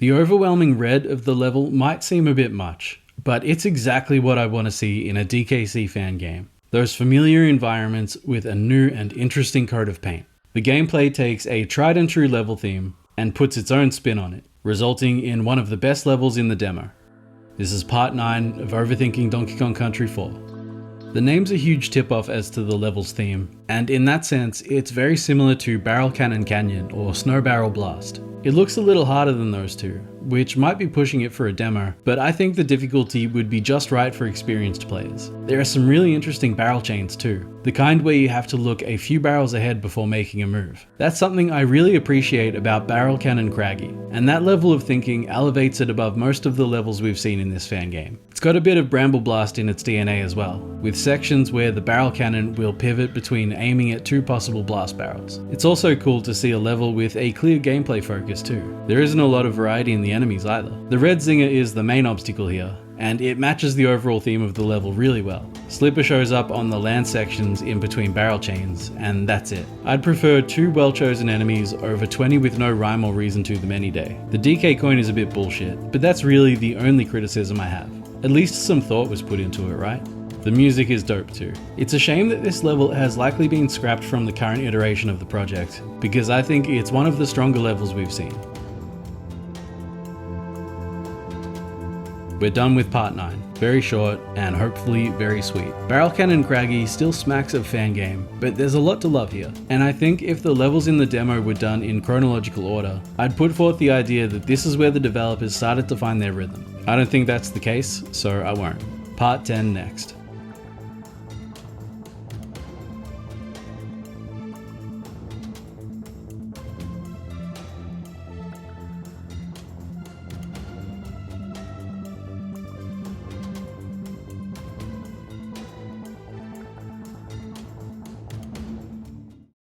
The overwhelming red of the level might seem a bit much, but it's exactly what I want to see in a DKC fan game. Those familiar environments with a new and interesting coat of paint. The gameplay takes a tried and true level theme and puts its own spin on it, resulting in one of the best levels in the demo. This is part 9 of Overthinking Donkey Kong Country 4. The name's a huge tip-off as to the level's theme, and in that sense, it's very similar to Barrel Cannon Canyon or Snow Barrel Blast. It looks a little harder than those two, which might be pushing it for a demo, but I think the difficulty would be just right for experienced players. There are some really interesting barrel chains too, the kind where you have to look a few barrels ahead before making a move. That's something I really appreciate about Barrel Cannon Craggy, and that level of thinking elevates it above most of the levels we've seen in this fan game. It's got a bit of Bramble Blast in its DNA as well, with sections where the barrel cannon will pivot between aiming at 2 possible blast barrels. It's also cool to see a level with a clear gameplay focus too. There isn't a lot of variety in the enemies either. The red zinger is the main obstacle here, and it matches the overall theme of the level really well. Slipper shows up on the land sections in between barrel chains, and that's it. I'd prefer 2 well-chosen enemies over 20 with no rhyme or reason to them any day. The DK coin is a bit bullshit, but that's really the only criticism I have. At least some thought was put into it, right? The music is dope too. It's a shame that this level has likely been scrapped from the current iteration of the project, because I think it's one of the stronger levels we've seen. We're done with part 9. Very short and hopefully very sweet. Barrel Cannon Craggy still smacks of fan game, but there's a lot to love here. And I think if the levels in the demo were done in chronological order, I'd put forth the idea that this is where the developers started to find their rhythm. I don't think that's the case, so I won't. Part 10 next.